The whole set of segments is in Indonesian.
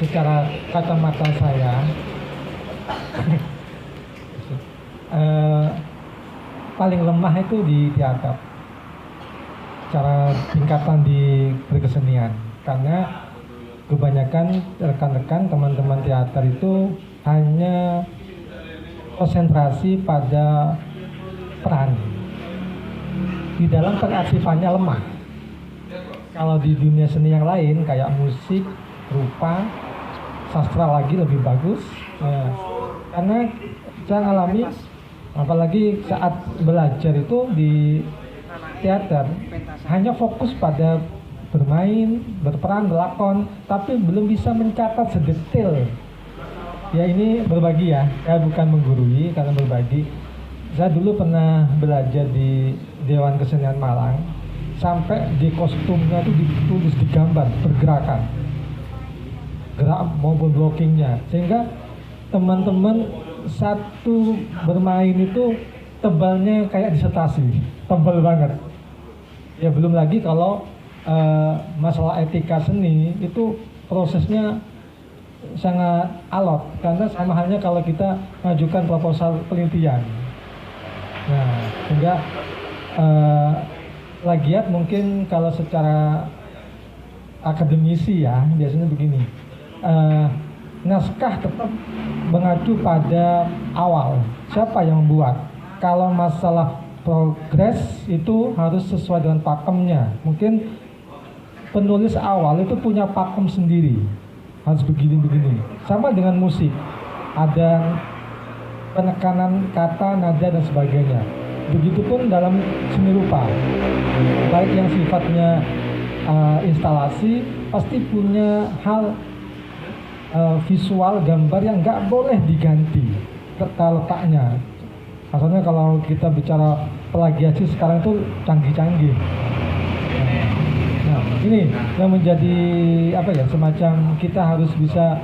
secara kacamata saya paling lemah itu di teater, cara tingkatan di berkesenian, karena kebanyakan rekan-rekan teman-teman teater itu hanya konsentrasi pada peran, di dalam pengaktifannya lemah. Kalau di dunia seni yang lain kayak musik, rupa, sastra lagi lebih bagus. Karena saya alami, apalagi saat belajar itu di teater, hanya fokus pada bermain, berperan, berlakon, tapi belum bisa mencatat sedetail. Ya ini berbagi ya, saya bukan menggurui karena berbagi. Saya dulu pernah belajar di Dewan Kesenian Malang, sampai di kostumnya itu ditulis, digambar pergerakan, gerak maupun blockingnya, sehingga teman-teman satu bermain itu tebalnya kayak disertasi, tebal banget. Ya belum lagi kalau masalah etika seni itu prosesnya sangat alot, karena sama halnya kalau kita mengajukan proposal penelitian. Nah, sehingga plagiat mungkin kalau secara akademisi ya biasanya begini, naskah tetap mengacu pada awal, siapa yang membuat. Kalau masalah progres itu harus sesuai dengan pakemnya. Mungkin penulis awal itu punya pakem sendiri, harus begini-begini. Sama dengan musik, ada penekanan kata, nada dan sebagainya. Begitupun dalam seni rupa, baik yang sifatnya instalasi pasti punya hal visual, gambar yang nggak boleh diganti letaknya. Asalnya kalau kita bicara plagiasi sekarang itu canggih-canggih. Nah, ini yang menjadi apa ya, semacam kita harus bisa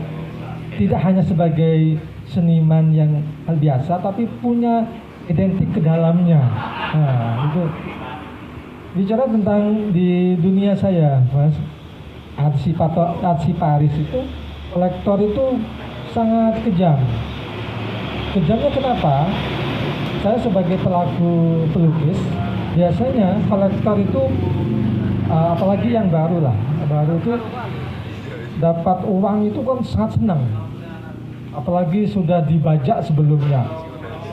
tidak hanya sebagai seniman yang hal biasa, tapi punya identik ke dalamnya. Nah, itu bicara tentang di dunia saya, Mas, arsiparis itu, kolektor itu sangat kejam. Kejamnya kenapa? Saya sebagai pelaku pelukis, biasanya kolektor itu apalagi yang baru itu dapat uang itu kan sangat senang. Apalagi sudah dibajak sebelumnya.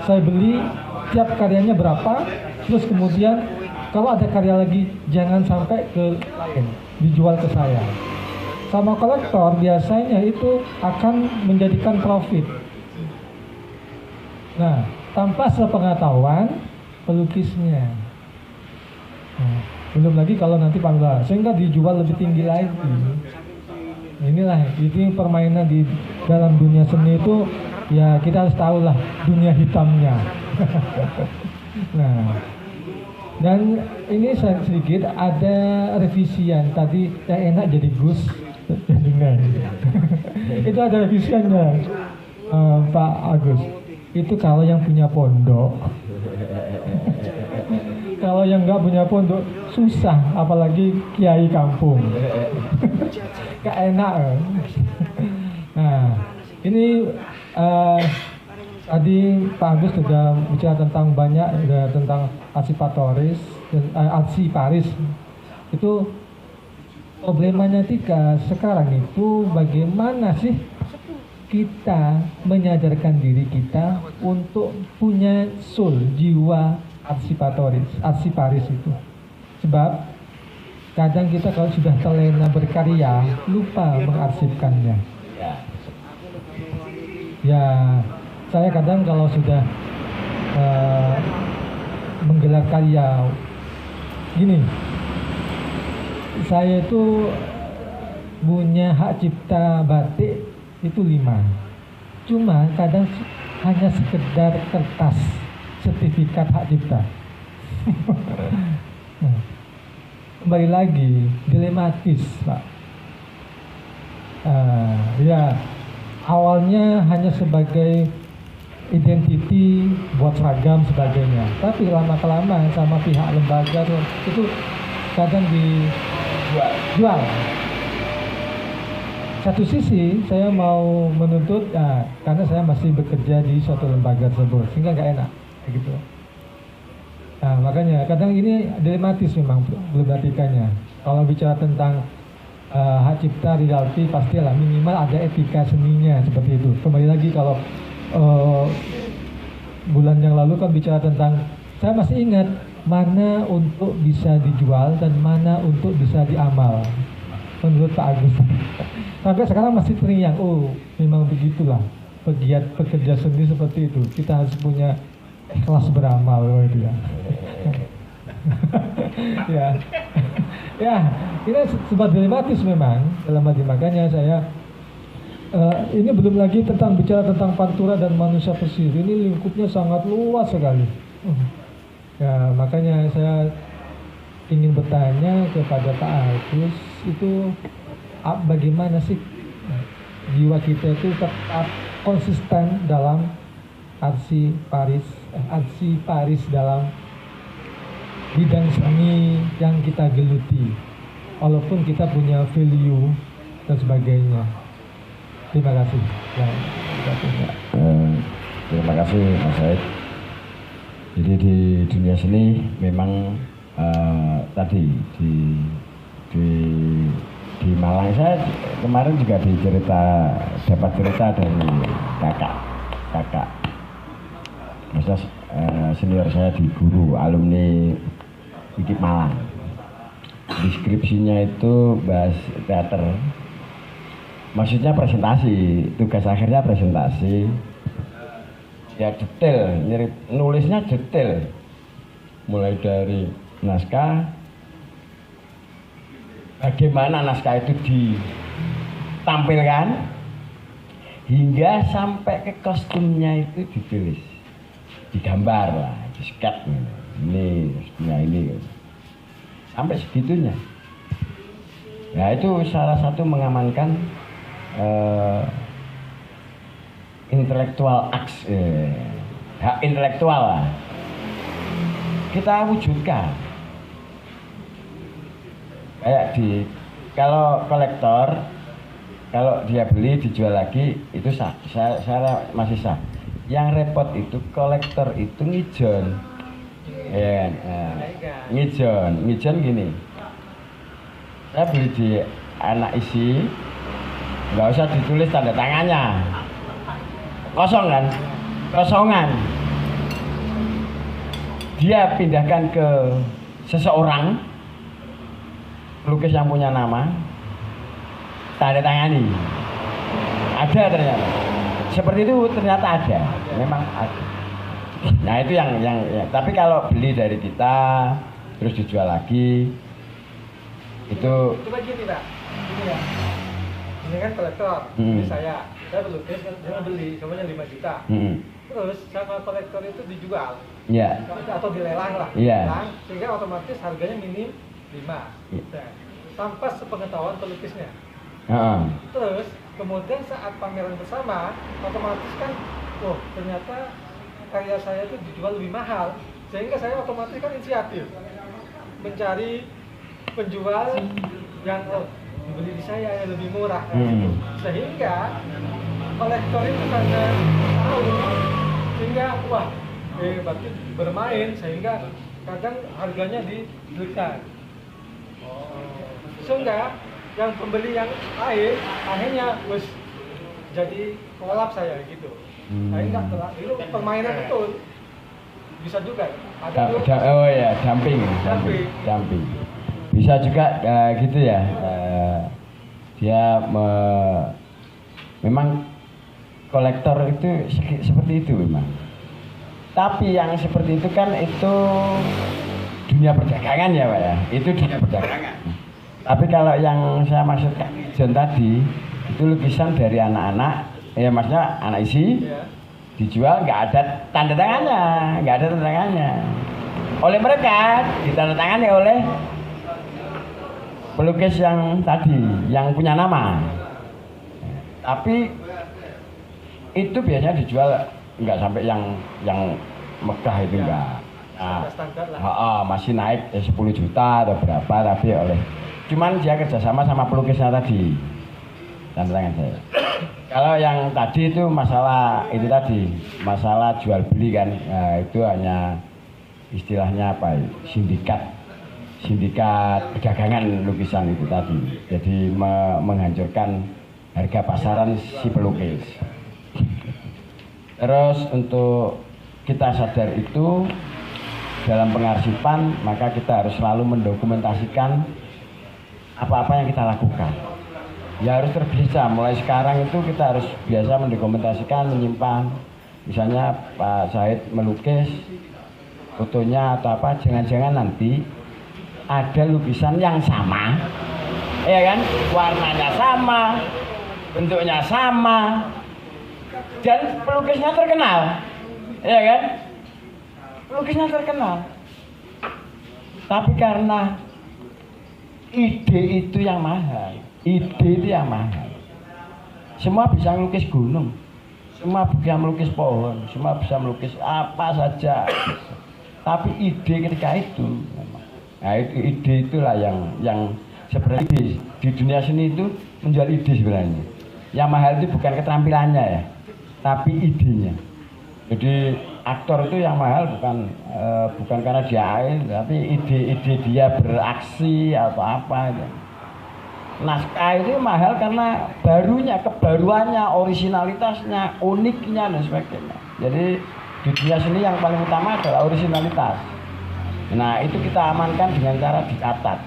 Saya beli tiap karyanya berapa, terus kemudian kalau ada karya lagi jangan sampai ke lain, dijual ke saya. Sama kolektor biasanya itu akan menjadikan profit. Nah, tanpa sepengetahuan pelukisnya. Nah, belum lagi kalau nanti panggilan, sehingga dijual lebih tinggi lagi. Inilah ini permainan di dalam dunia seni itu, ya kita harus tahu lah dunia hitamnya. Nah, dan ini sedikit ada revisian tadi, yang enak jadi Gus dengan itu ada revisiannya, Pak Agus. Itu kalau yang punya pondok. Kalau yang nggak punya pondok susah, apalagi kiai kampung. Gak enak. Nah, ini tadi Pak Agus sudah bicara tentang banyak, tentang arsiparis. Itu problemanya sekarang itu bagaimana sih kita menyadarkan diri kita untuk punya soul, jiwa arsiparis itu. Sebab kadang kita kalau sudah terlena berkarya lupa mengarsipkannya. Ya, saya kadang kalau sudah menggelar karya gini, saya itu punya hak cipta batik itu 5. Cuma kadang hanya sekedar kertas sertifikat hak cipta. Kembali lagi dilematis, Pak. Ya, awalnya hanya sebagai identity buat seragam sebagainya, tapi lama-kelamaan sama pihak lembaga itu kadang dijual. satu sisi saya mau menuntut, karena saya masih bekerja di suatu lembaga tersebut, sehingga nggak enak, gitu. Nah, makanya kadang ini dilematis memang problematikanya. Kalau bicara tentang hak cipta di royalti, pastilah minimal ada etika seninya seperti itu. Kembali lagi kalau bulan yang lalu kan bicara tentang, saya masih ingat mana untuk bisa dijual dan mana untuk bisa diamal menurut Pak Agus. Sampai sekarang masih terngiang, oh memang begitulah pegiat pekerja seni seperti itu, kita harus punya ikhlas beramal itu ya. Ya, ya, ini sempat dilematis memang dalam arti, makanya saya ini belum lagi tentang bicara tentang Pantura dan manusia pesisir, ini lingkupnya sangat luas sekali. Ya, makanya saya ingin bertanya kepada Pak Agus, itu bagaimana sih jiwa kita itu tetap konsisten dalam arsi Paris dalam bidang seni yang kita geluti, walaupun kita punya value dan sebagainya. Terima kasih. Terima kasih Mas Said. Jadi di dunia seni memang tadi di Malang, saya kemarin juga dapat cerita dari kakak masa senior saya di guru alumni IKIP Malang. Deskripsinya itu bahas teater, maksudnya presentasi, tugas akhirnya presentasi ya, detail, nulisnya detail, mulai dari naskah, bagaimana naskah itu ditampilkan, hingga sampai ke kostumnya itu ditulis, digambar lah, di sketch ini, sampai segitunya. Nah itu salah satu mengamankan intelektual hak intelektual lah, kita wujudkan. Kayak kalau kolektor, kalau dia beli dijual lagi itu sah, saya masih sah. Yang repot itu kolektor itu ngijon, ya, ngijon gini. Saya beli di anak isi, nggak usah ditulis tanda tangannya, kosong kan, kosongan. Dia pindahkan ke seseorang, pelukis yang punya nama, tanda tangani. Ada ternyata. Seperti itu ternyata ada, memang ada. Nah itu yang tapi kalau beli dari kita terus dijual lagi itu begini Pak, ini ya, ini kan kolektor, ini saya pelukis, dia beli, semuanya 5 juta. Terus sama kolektor itu dijual, atau dilelang lah, sehingga otomatis harganya minim 5, tanpa sepengetahuan pelukisnya. Terus kemudian saat pameran bersama, otomatis kan, oh ternyata karya saya itu dijual lebih mahal, sehingga saya otomatis kan inisiatif mencari penjual yang dibeli di saya yang lebih murah, sehingga kolektor itu karena tahu, sehingga wah berarti bermain, sehingga kadang harganya dibelikan, sehingga yang pembeli yang lain akhirnya jadi kolap saya gitu. Saya enggak telah, itu permainan betul. Bisa juga ada dumping. Bisa juga gitu ya. Dia memang kolektor itu seperti itu memang. Tapi yang seperti itu kan itu dunia perdagangan ya Pak ya. Itu dunia perdagangan. Tapi kalau yang saya maksudkan John tadi itu lukisan dari anak-anak, ya maksudnya anak isi, dijual nggak ada tanda tangannya, oleh mereka ditandatangani oleh pelukis yang tadi, yang punya nama. Tapi itu biasanya dijual nggak sampai yang megah itu enggak. Nah, masih naik 10 juta atau berapa, tapi cuman dia kerjasama sama pelukisnya tadi. tanda tangan saya. Kalau yang tadi itu masalah itu tadi, masalah jual beli kan, nah, itu hanya istilahnya apa? Sindikat perdagangan lukisan itu tadi. Jadi menghancurkan harga pasaran si pelukis. Terus untuk kita sadar itu dalam pengarsipan, maka kita harus selalu mendokumentasikan apa-apa yang kita lakukan. Ya harus terbiasa, mulai sekarang itu kita harus biasa mendokumentasikan, menyimpan. Misalnya Pak Said melukis fotonya atau apa, jangan-jangan nanti ada lukisan yang sama, ya kan, warnanya sama, bentuknya sama, dan pelukisnya terkenal, ya kan, pelukisnya terkenal. Tapi karena ide itu yang mahal, semua bisa melukis gunung, semua bisa melukis pohon, semua bisa melukis apa saja, tapi ide ketika itu, nah itu ide itulah yang sebenarnya di dunia seni itu menjual ide sebenarnya. Yang mahal itu bukan keterampilannya ya, tapi idenya. Jadi aktor itu yang mahal bukan karena dia ain, tapi ide dia beraksi atau apa. Ya. Naskah itu mahal karena barunya, kebaruannya, originalitasnya, uniknya dan sebagainya. Jadi di dunia seni yang paling utama adalah originalitas. Nah itu kita amankan dengan cara dicatat,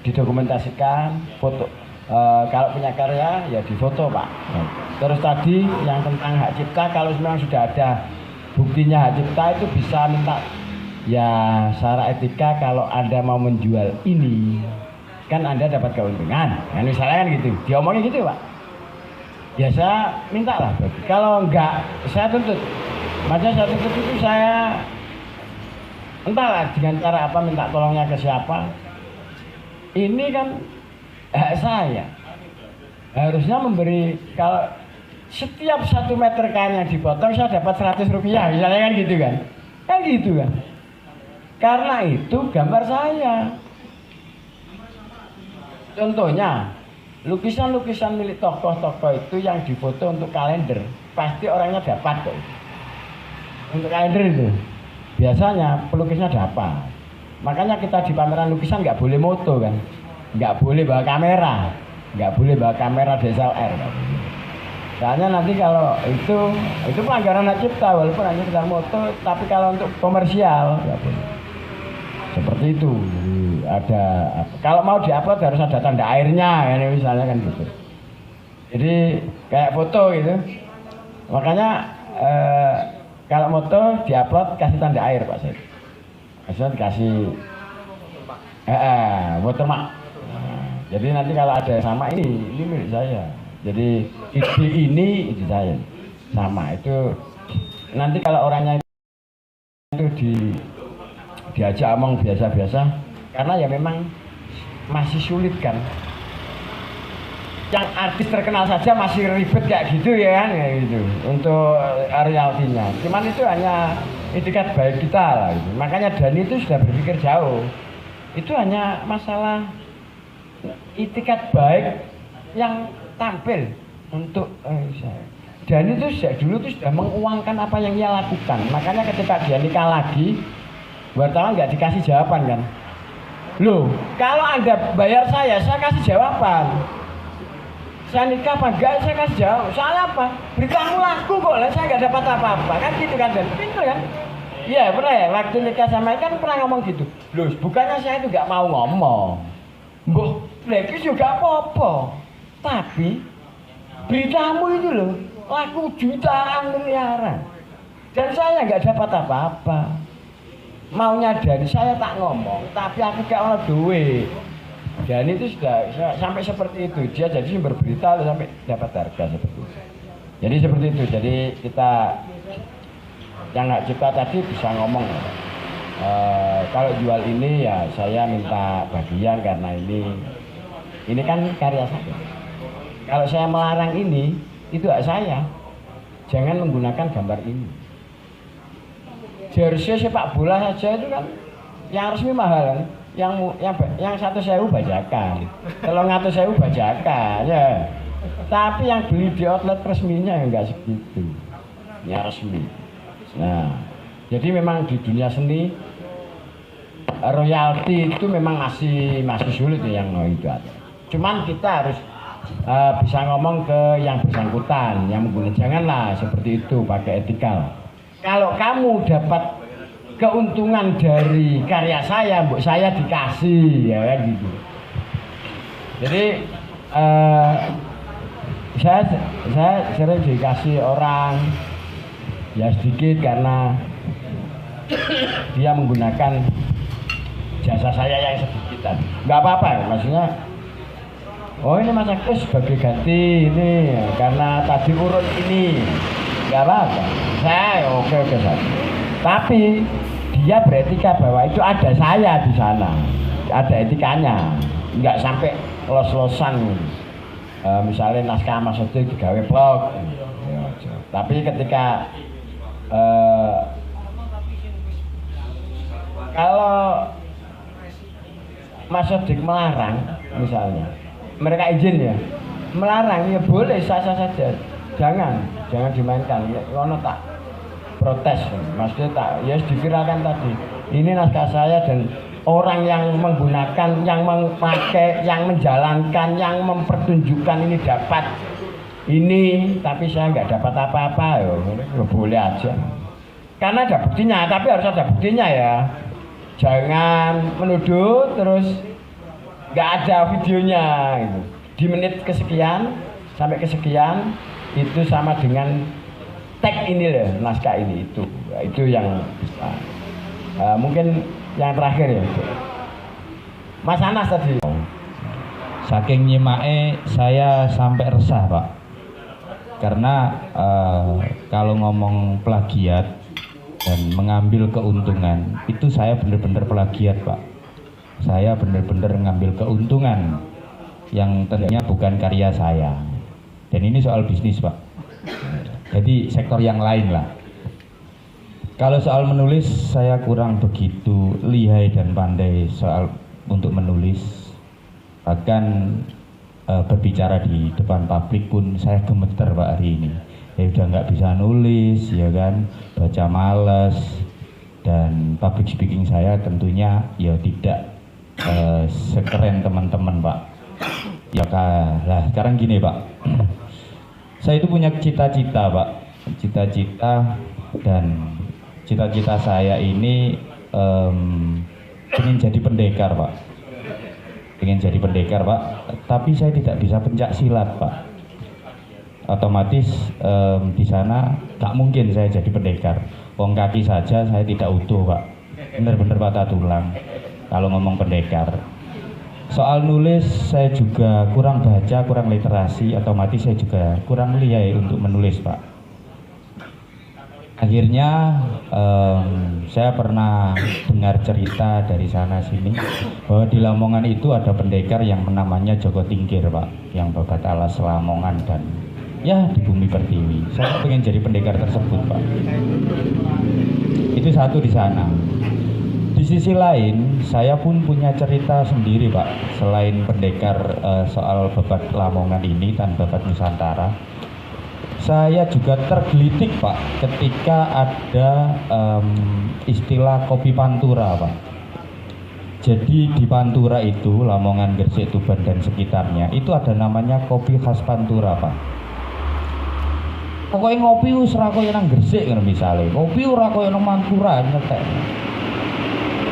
didokumentasikan, foto. Kalau punya karya ya difoto Pak. Terus tadi yang tentang hak cipta, kalau memang sudah ada buktinya hak cipta itu bisa minta ya secara etika kalau Anda mau menjual ini kan Anda dapat keuntungan. Kan misalnya kan gitu, diomongin gitu Pak. Ya saya minta lah. Kalau enggak saya tuntut. Makanya saya tuntut itu saya entahlah dengan cara apa minta tolongnya ke siapa. Ini kan hak saya, harusnya memberi, kalau setiap 1 meter kain yang dipotong saya dapat 100 rupiah misalnya kan gitu kan karena itu gambar saya. Contohnya lukisan-lukisan milik tokoh-tokoh itu yang difoto untuk kalender pasti orangnya dapat kok. Untuk kalender itu biasanya pelukisnya dapat. Makanya kita di pameran lukisan nggak boleh moto kan, nggak boleh bawa kamera, DSLR. Soalnya nanti kalau itu pelanggaran hak cipta, walaupun hanya sekedar moto, tapi kalau untuk komersial nggak boleh. Seperti itu. Ada kalau mau diupload harus ada tanda airnya, ya, misalnya kan gitu. Jadi kayak foto gitu. Makanya kalau moto diupload kasih tanda air Pak Said. Maksudnya dikasih watermark. Jadi nanti kalau ada sama ini milik saya. Jadi ide ini ide saya sama itu. Nanti kalau orangnya itu diajak omong biasa-biasa, karena ya memang masih sulit kan. Yang artis terkenal saja masih ribet kayak gitu ya kan, kayak gitu untuk royaltinya. Cuman itu hanya itikat baik kita lah gitu. Makanya Dani itu sudah berpikir jauh. Itu hanya masalah itikat baik yang tampil untuk Dani itu sejak dulu itu sudah menguangkan apa yang ia lakukan. Makanya ketika dia nikah lagi, wartawan nggak dikasih jawaban kan. Loh, kalau Anda bayar saya kasih jawaban. Saya nikah apa enggak, saya kasih jawab. Soalnya apa? Beritamu laku kok, saya nggak dapat apa-apa. Kan gitu kan, dan pintu kan? Iya, pernah ya, waktu nikah sama kan pernah ngomong gitu. Loh, bukannya saya itu nggak mau ngomong. Mbok, lagi juga apa-apa. Tapi, beritamu itu loh, laku jutaan miliaran. Dan saya nggak dapat apa-apa. Maunya dari saya tak ngomong, tapi aku gak mau duit. Dan itu sudah sampai seperti itu, dia jadi sumber berita sampai dapat harga seperti itu. Jadi seperti itu, jadi kita yang hak cipta tadi bisa ngomong. Kalau jual ini ya saya minta bagian karena ini kan karya saya. Kalau saya melarang ini, itu hak saya. Jangan menggunakan gambar ini. Jersey sepak bola saja itu kan yang resmi mahal kan. Yang 1.000 bajakan, 300.000 bajakan ya. Tapi yang beli di outlet resminya ya enggak segitu. Ya resmi. Nah, jadi memang di dunia seni royalti itu memang masih sulit ya yang itu ada. Cuman kita harus bisa ngomong ke yang bersangkutan, yang menggunakan, janganlah seperti itu, pakai etikal. Kalau kamu dapat keuntungan dari karya saya, mbok saya dikasih, ya kan gitu. Jadi saya sering dikasih orang ya sedikit karena dia menggunakan jasa saya yang sedikitan. Nggak apa-apa, maksudnya oh ini Mas Agus sebagai ganti ini karena tadi urut ini, nggak apa-apa. Saya oke saja. Tapi dia beretika bahwa itu ada saya di sana, ada etikanya, nggak sampai los-losan. Misalnya naskah Mas Agus digawe blog. Tapi ketika kalau Mas Sodik melarang misalnya, mereka izin ya, melarang ya boleh sah-sah saja, jangan dimainkan. Ya, ngono tak protes, maksudnya tak, ya dikirakan tadi ini naskah saya dan orang yang menggunakan, yang memakai, yang menjalankan, yang mempertunjukkan ini dapat ini, tapi saya nggak dapat apa-apa, ya boleh aja. Karena ada buktinya, tapi harus ada buktinya ya. Jangan menuduh terus nggak ada videonya gitu. Di menit kesekian sampai kesekian itu sama dengan tag ini loh, naskah ini itu yang mungkin yang terakhir ya, Mas Anas tadi. Saking nyimake saya sampai resah Pak, karena kalau ngomong plagiat dan mengambil keuntungan itu saya benar-benar plagiat Pak. Saya benar-benar ngambil keuntungan yang tentunya bukan karya saya. Dan ini soal bisnis Pak. Jadi sektor yang lain lah. Kalau soal menulis saya kurang begitu lihai dan pandai soal untuk menulis. Bahkan berbicara di depan publik pun saya gemeter Pak hari ini. Ya udah nggak bisa nulis ya kan, baca males, dan public speaking saya tentunya ya tidak sekeren teman-teman Pak. Ya lah sekarang gini Pak, saya itu punya cita-cita Pak, cita-cita, dan cita-cita saya ini ingin jadi pendekar Pak, ingin jadi pendekar Pak, tapi saya tidak bisa pencak silat Pak. Otomatis di sana tak mungkin saya jadi pendekar. Wong kaki saja saya tidak utuh Pak, bener-bener patah tulang kalau ngomong pendekar. Soal nulis saya juga kurang baca, kurang literasi, otomatis saya juga kurang lihai untuk menulis Pak. Akhirnya saya pernah dengar cerita dari sana sini bahwa di Lamongan itu ada pendekar yang namanya Joko Tingkir Pak, yang babat alas Lamongan dan ya di bumi pertiwi. Saya pengen jadi pendekar tersebut Pak. Itu satu di sana. Di sisi lain saya pun punya cerita sendiri Pak. Selain pendekar soal babat Lamongan ini dan babat Nusantara, saya juga tergelitik Pak ketika ada istilah kopi pantura Pak. Jadi di Pantura itu, Lamongan, Gresik, Tuban dan sekitarnya itu ada namanya kopi khas Pantura Pak. Pokoknya ngopi wis ora koyo nang Gresik ngono misale. Kopi ora koyo nang Pantura nyetek.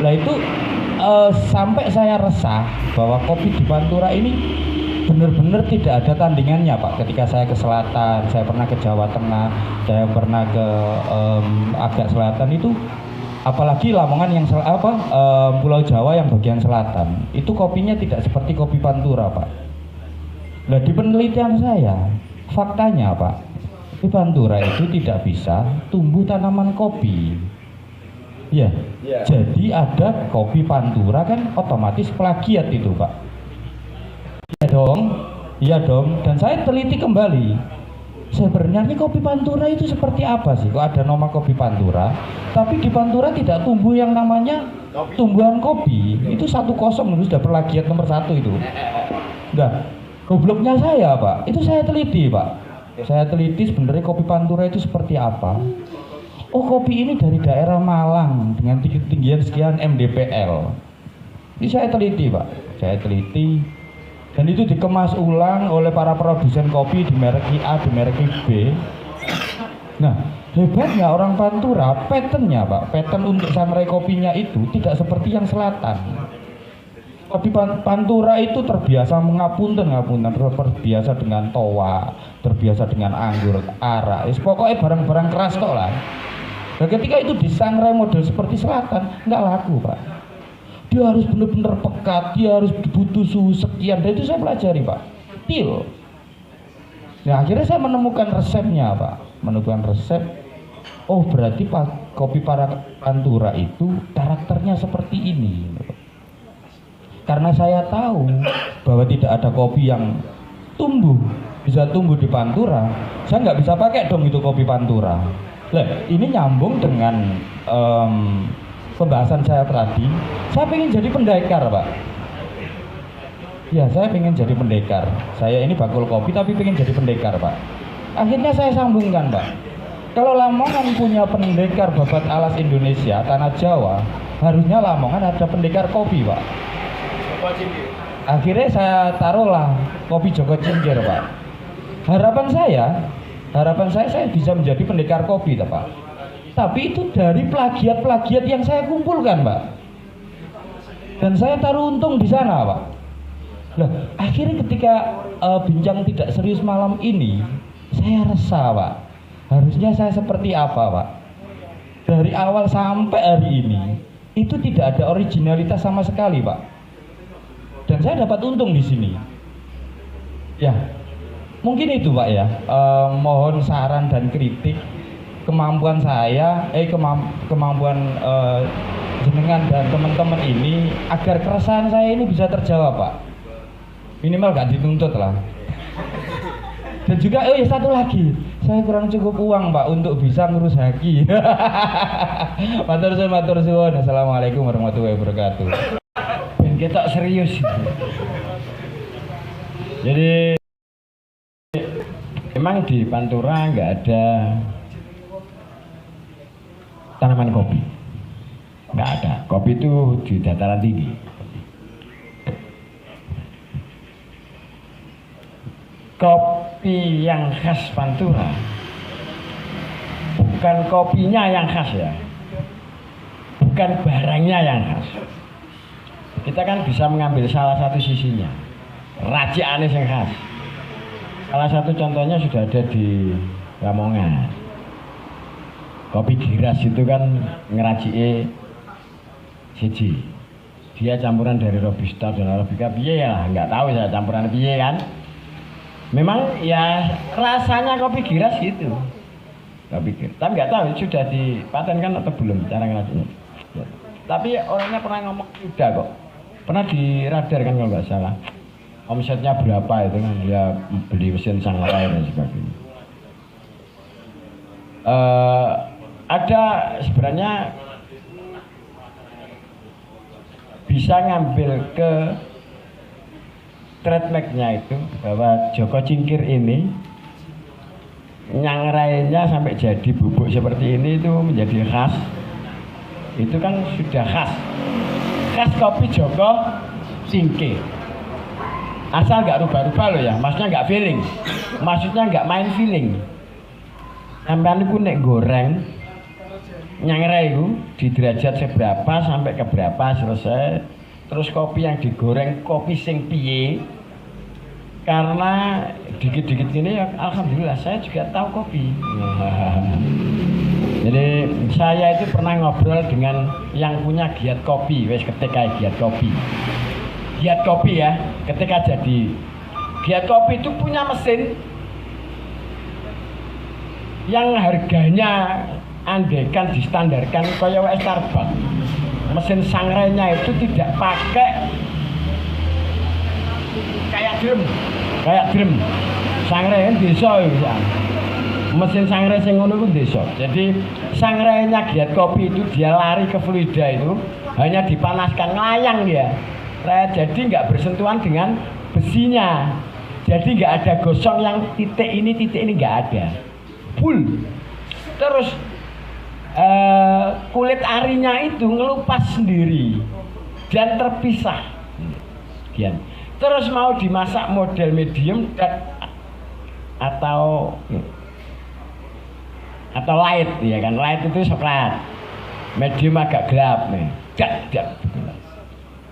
Lah itu sampai saya resah bahwa kopi di Pantura ini benar-benar tidak ada tandingannya Pak. Ketika saya ke selatan, saya pernah ke Jawa Tengah, saya pernah ke agak selatan itu, apalagi Lamongan yang Pulau Jawa yang bagian selatan, itu kopinya tidak seperti kopi Pantura Pak. Nah di penelitian saya, faktanya Pak, di Pantura itu tidak bisa tumbuh tanaman kopi. Ya, jadi ada kopi Pantura kan otomatis plagiat itu Pak. Iya dong. Dan saya teliti kembali. Sebenarnya kopi Pantura itu seperti apa sih? Kok ada nama kopi Pantura, tapi di Pantura tidak tumbuh yang namanya tumbuhan kopi. Itu 1-0 itu sudah plagiat nomor 1 itu. Nah, Gobloknya saya Pak, itu saya teliti Pak. Saya teliti sebenarnya kopi Pantura itu seperti apa. Oh, kopi ini dari daerah Malang dengan ketinggian sekian mdpl. Ini saya teliti Pak, saya teliti. Dan itu dikemas ulang oleh para produsen kopi di merek A, di merek B. Nah, hebatnya orang Pantura, patternnya Pak, pattern untuk sangrai kopinya itu tidak seperti yang selatan. Kopi Pantura itu terbiasa ngapunten, terbiasa dengan toa, terbiasa dengan anggur, arak, pokoknya barang-barang keras tok lah. Nah, ketika itu disangrai model seperti selatan, nggak laku Pak. Dia harus benar-benar pekat, dia harus butuh suhu sekian, dan itu saya pelajari Pak, til. Nah, akhirnya saya menemukan resepnya Pak, menemukan resep. Oh, berarti kopi para Pantura itu karakternya seperti ini. Karena saya tahu bahwa tidak ada kopi yang bisa tumbuh di Pantura, saya nggak bisa pakai dong itu kopi Pantura. Lah, ini nyambung dengan pembahasan saya tadi. Saya pengen jadi pendekar Pak. Ya, saya pengen jadi pendekar. Saya ini bakul kopi tapi pengen jadi pendekar Pak. Akhirnya saya sambungkan Pak. Kalau Lamongan punya pendekar babat alas Indonesia, tanah Jawa, harusnya Lamongan ada pendekar kopi Pak. Akhirnya saya taruhlah kopi Joko Cingkir Pak. Harapan saya bisa menjadi pendekar kopi Pak. Tapi itu dari plagiat-plagiat yang saya kumpulkan Pak. Dan saya taruh untung di sana Pak. Nah, akhirnya ketika bincang tidak serius malam ini, saya resah Pak. Harusnya saya seperti apa Pak? Dari awal sampai hari ini, itu tidak ada originalitas sama sekali Pak. Dan saya dapat untung di sini. Ya, mungkin itu Pak ya. Mohon saran dan kritik. Kemampuan saya, kemampuan jenengan dan teman-teman ini agar keresahan saya ini bisa terjawab Pak. Minimal gak dituntut lah. Dan juga ya satu lagi, saya kurang cukup uang Pak untuk bisa ngurus haki. Matur suwun. Assalamualaikum warahmatullahi wabarakatuh. Kita serius. Jadi memang di Pantura nggak ada tanaman kopi, nggak ada. Kopi itu di dataran tinggi. Kopi yang khas Pantura bukan kopinya yang khas ya, bukan barangnya yang khas. Kita kan bisa mengambil salah satu sisinya, racikannya yang khas. Salah satu contohnya sudah ada di Lamongan. Kopi Giras itu kan ngeracike siji. Dia campuran dari Robusta dan Arabica, piye ya, nggak tahu saya campuran piye kan. Memang ya rasanya kopi Giras gitu. Kopi Giras. Tapi nggak tahu sudah dipatenkan atau belum cara ngeraciknya. Ya. Tapi orangnya pernah ngomong udah kok. Pernah di radar kan kalau nggak salah. Omsetnya berapa itu kan dia beli mesin sangrai dan sebagainya. Ada sebenarnya bisa ngambil ke trademarknya itu bahwa Joko Cingkir ini nyangrainya sampai jadi bubuk seperti ini itu menjadi khas. Itu kan sudah khas kopi Joko Cingkir. Asal nggak rubah-rubah loh ya, maksudnya nggak feeling, maksudnya nggak main feeling. Sampai itu nek goreng nyangrai itu di derajat seberapa sampai ke berapa selesai. Terus kopi yang digoreng kopi sing piye. Karena dikit-dikit gini ya alhamdulillah saya juga tahu kopi. Jadi saya itu pernah ngobrol dengan yang punya giat kopi, wes ketika giat kopi. Giat kopi ya, ketika jadi giat kopi itu punya mesin yang harganya andaikan distandarkan kayak Starbucks. Mesin sangrainya itu tidak pakai kayak drum. Sangrai desa ya. Mesin sangrai sing ngono ku desa. Jadi sangrainya giat kopi itu dia lari ke fluida itu hanya dipanaskan, nglayang dia. Jadi nggak bersentuhan dengan besinya. Jadi nggak ada gosong yang titik ini nggak ada. Full. Terus kulit arinya itu ngelupas sendiri dan terpisah. Terus mau dimasak model medium atau light ya kan. Light itu coklat. Medium agak gelap nih.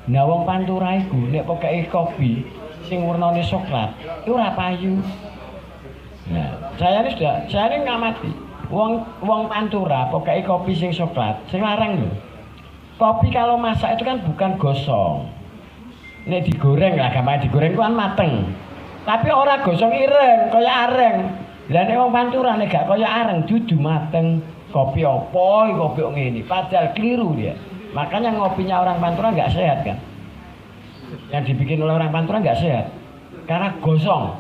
Nah wong Pantura iku nek pokoke kopi sing warnane coklat itu ora payu. Nah, saya ini ngamati. Wong Pantura pokoke kopi sing coklat, sing larang lho. Kopi kalau masak itu kan bukan gosong. Nek digoreng lah, gampang digoreng kan mateng. Tapi ora gosong ireng, kaya areng. Lah nek wong Pantura nek gak kaya areng dudu mateng. Kopi opo, kopi ngene. Padahal keliru dia. Makanya ngopinya orang Pantura nggak sehat kan. Yang dibikin oleh orang Pantura nggak sehat. Karena gosong.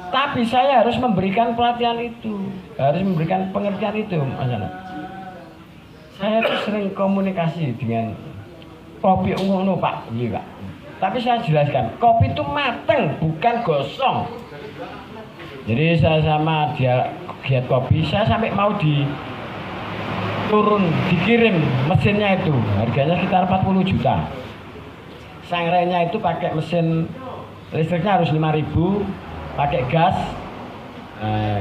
Tapi saya harus memberikan pelatihan itu. Harus memberikan pengertian itu, Mas Ana. Saya tuh sering komunikasi dengan kopi ungu Pak. Iya Pak. Tapi saya jelaskan, kopi itu mateng, bukan gosong. Jadi saya sama dia giat kopi, saya sampai mau dikirim mesinnya itu, harganya sekitar 40 juta. Sangrenya itu pakai mesin listriknya harus 5.000, pakai gas.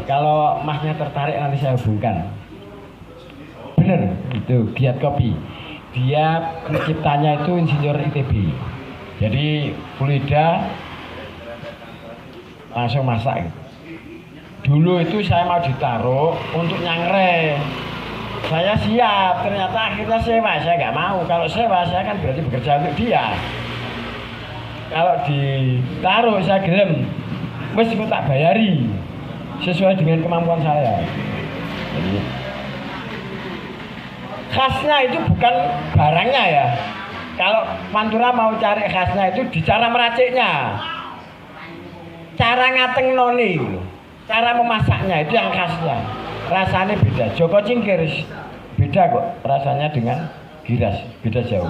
Kalau masnya tertarik nanti saya hubungkan. Bener, itu giat kopi. Dia penciptanya itu insinyur ITB. Jadi fluida langsung masak. Dulu itu saya mau ditaruh untuk nyangre. Saya siap, ternyata akhirnya sewa. Saya nggak mau. Kalau sewa saya kan berarti bekerja untuk dia. Kalau ditaruh saya gelem. Wes tak bayari sesuai dengan kemampuan saya. Jadi, khasnya itu bukan barangnya ya. Kalau Pantura mau cari khasnya itu di cara meraciknya, cara ngateng noni, cara memasaknya itu yang khasnya. Rasanya beda. Joko Cingkir beda kok rasanya dengan Giras, beda jauh.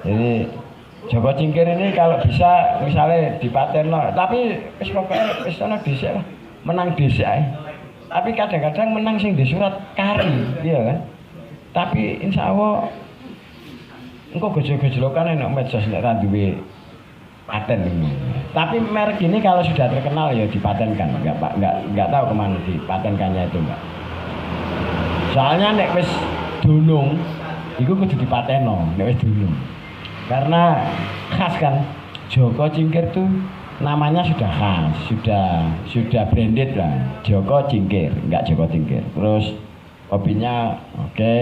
Jadi Joko Cingkir ini kalau bisa misalnya dipaten, tapi pokoknya ana dhisik lah, menang dhisik ae. Tapi kadang-kadang menang sing di surat kari, iya kan? Tapi insya Allah engko gejol-gejolokan enak medsos nek ra duwe paten ini. Tapi merek ini kalau sudah terkenal ya dipatenkan, enggak tahu kemana dipatenkannya itu enggak. Soalnya nek wis dunung iku kudu dipateno, nek wis dunung. Karena khas kan, Joko Cingkir tuh namanya sudah khas, sudah branded lah, Joko Cingkir, enggak Joko Cingkir. Terus kopinya oke,